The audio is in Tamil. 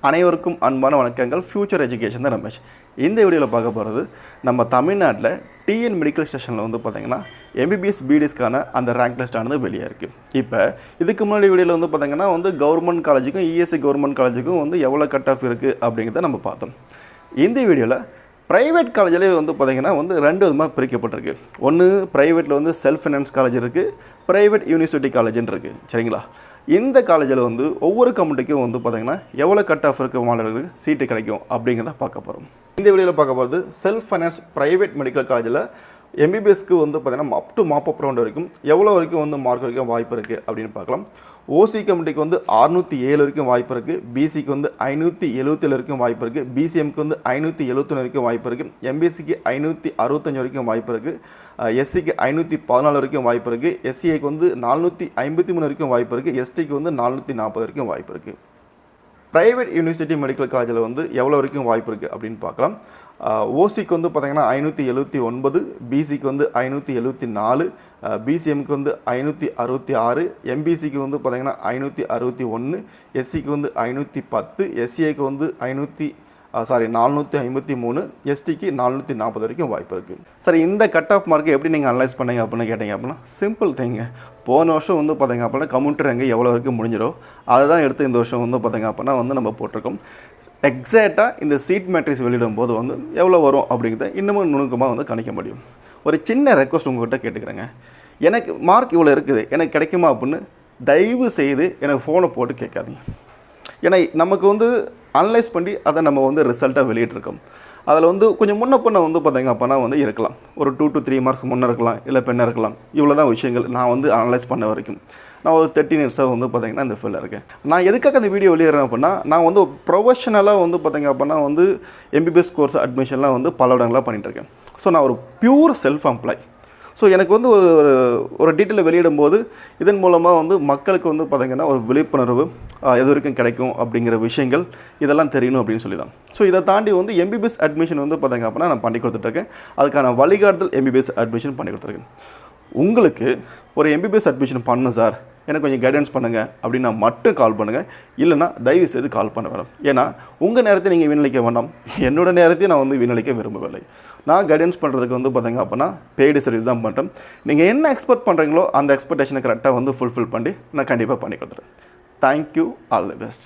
அனைவருக்கும் அன்பான வணக்கங்கள். ஃபியூச்சர் எஜுகேஷன் தான் ரமேஷ். இந்த வீடியோவில் பார்க்க போகிறது நம்ம தமிழ்நாட்டில் டிஎன் மெடிக்கல் ஸ்டேஷனில் வந்து பார்த்திங்கன்னா எம்பிபிஎஸ் பிடிஎஸ்க்கான அந்த ரேங்க் லிஸ்ட் ஆனது வெளியே இருக்குது. இப்போ இதுக்கு முன்னாடி வீடியோவில் வந்து பார்த்திங்கன்னா கவர்மெண்ட் காலேஜுக்கும் இஎஸ்சி கவர்மெண்ட் காலேஜுக்கும் எவ்வளோ கட் ஆஃப் இருக்குது அப்படிங்கிறத நம்ம பார்த்தோம். இந்த வீடியோவில் ப்ரைவேட் காலேஜில் வந்து பார்த்திங்கன்னா ரெண்டு விதமாக பிரிக்கப்பட்டிருக்கு. ஒன்று ப்ரைவேட்டில் செல்ஃப் ஃபைனான்ஸ் காலேஜ் இருக்குது, ப்ரைவேட் யூனிவர்சிட்டி காலேஜுன்னு இருக்குது. சரிங்களா? இந்த காலேஜில் ஒவ்வொரு கம்யூனிட்டிக்கும் பார்த்திங்கன்னா எவ்வளோ கட் ஆஃப் இருக்க மாணவர்களுக்கு சீட்டு கிடைக்கும் அப்படிங்கிறத பார்க்க போகிறோம். இந்த வீடியோவில் பார்க்க போகிறது செல்ஃப் ஃபைனான்ஸ் ப்ரைவேட் மெடிக்கல் காலேஜில் எம்பிபிஎஸ்க்கு பார்த்திங்கன்னா அப் டு மாப் ரவுண்ட் வரைக்கும் எவ்வளோ வரைக்கும் மார்க் வரைக்கும் வாய்ப்பு இருக்குது அப்படின்னு பார்க்கலாம். ஓசி கம்யூனிட்டிக்கு 607 வரைக்கும் வாய்ப்பு இருக்குது, பிசிக்கு 577 வரைக்கும் வாய்ப்பு இருக்குது, பிசிஎம்க்கு 571 வரைக்கும் வாய்ப்பு இருக்குது, எம்பிசிக்கு 565 வரைக்கும் வாய்ப்பு இருக்குது, எஸ்சிக்கு 514 வரைக்கும் வாய்ப்பு இருக்குது, எஸ்சிஐக்கு 453 வரைக்கும் வாய்ப்பு இருக்குது, எஸ்டிக்கு 440 வரைக்கும் வாய்ப்பு இருக்குது. ப்ரைவேட் யூனிவர்சிட்டி மெடிக்கல் காலேஜில் எவ்வளோ வரைக்கும் வாய்ப்பு இருக்குது அப்படின்னு பார்க்கலாம். ஓசிக்கு பார்த்திங்கன்னா 579, பிசிக்கு 574, பிசிஎம்க்கு 566, எம்பிசிக்கு பார்த்திங்கன்னா 561, எஸ்சிக்கு 510, எஸ்சிஐக்கு 453, எஸ்டிக்கு 440 வரைக்கும் வாய்ப்பு இருக்குது. சரி, இந்த கட் ஆஃப் மார்க்கை எப்படி நீங்கள் அனலைஸ் பண்ணீங்க அப்படின்னு கேட்டிங்க அப்படின்னா சிம்பிள் திங்க. போன வருஷம் பார்த்திங்க அப்படின்னா கம்யூனிட்டி ரேங்க் எவ்வளோ வரைக்கும் முடிஞ்சிடும் அதை தான் எடுத்து இந்த வருஷம் பார்த்திங்க அப்படின்னா நம்ம போட்டிருக்கோம். எக்ஸாக்டாக இந்த சீட் மேட்ரிக்ஸ் வெளியிடும் போது எவ்வளோ வரும் அப்படிங்கிறத இன்னமும் நுணுக்கமாக கணிக்க முடியும். ஒரு சின்ன ரெக்வஸ்ட் உங்கள்கிட்ட கேட்டுக்கிறேங்க. எனக்கு மார்க் இவ்வளோ இருக்குது, எனக்கு கிடைக்குமா அப்படின்னு தயவு செய்து எனக்கு ஃபோனை போட்டு கேட்காதீங்க. ஏன்னா நமக்கு அனலைஸ் பண்ணி அதை நம்ம ரிசல்ட்டாக வெளியிட்ருக்கோம். அதில் கொஞ்சம் முன்ன பண்ண பார்த்திங்க அப்படின்னா இருக்கலாம், ஒரு 2 to 3 மார்க்ஸ் முன்னே இருக்கலாம், இல்லை பெண்ணாக இருக்கலாம். இவ்வளோ தான் விஷயங்கள் நான் அனலைஸ் பண்ண வரைக்கும். நான் ஒரு 13 இயர்ஸாக பார்த்திங்கன்னா இந்த ஃபீல்டில் இருக்கேன். நான் எதுக்காக அந்த வீடியோ வெளியிடுறேன் அப்படின்னா, நான் ப்ரொஃபஷனலாக பார்த்திங்க அப்படின்னா எம்பிபிஎஸ் கோர்ஸ் அட்மிஷன்லாம் பல இடங்களாக பண்ணிகிட்ருக்கேன். ஸோ நான் ஒரு பியூர் செல்ஃப் எம்ப்ளாய். ஸோ எனக்கு ஒரு டீட்டெயிலை வெளியிடும்போது இதன் மூலமாக மக்களுக்கு பார்த்திங்கன்னா ஒரு விழிப்புணர்வு எது வரைக்கும் கிடைக்கும் அப்படிங்கிற விஷயங்கள் இதெல்லாம் தெரியணும் அப்படின்னு சொல்லி தான். ஸோ இதை தாண்டி எம்பிபிஎஸ் அட்மிஷன் பார்த்திங்க அப்படின்னா நான் பண்ணி கொடுத்துட்ருக்கேன். அதுக்கான வழிகாட்டுதல் எம்பிபிஎஸ் அட்மிஷன் பண்ணி கொடுத்துருக்கேன். உங்களுக்கு ஒரு எம்பிபிஎஸ் அட்மிஷன் பண்ணணும் சார், எனக்கு கொஞ்சம் கைடன்ஸ் பண்ணுங்கள் அப்படின்னா மட்டும் கால் பண்ணுங்கள். இல்லைனா தயவு செய்து கால் பண்ண வேண்டாம். ஏன்னா உங்கள் நேரத்தை நீங்கள் வீணடிக்க வேண்டாம், என்னோடய நேரத்தையும் நான் வீணடிக்க விரும்பவில்லை. நான் கைடன்ஸ் பண்ணுறதுக்கு பார்த்திங்க அப்படின்னா பெய்டு சர்வீஸ் தான் பண்ணுறேன். நீங்கள் என்ன எக்ஸ்பெக்ட் பண்ணுறீங்களோ அந்த எக்ஸ்பெக்டேஷனை கரெக்டாக ஃபுல்ஃபில் பண்ணி நான் கண்டிப்பாக பண்ணி கொடுத்துறேன். Thank you, all the best.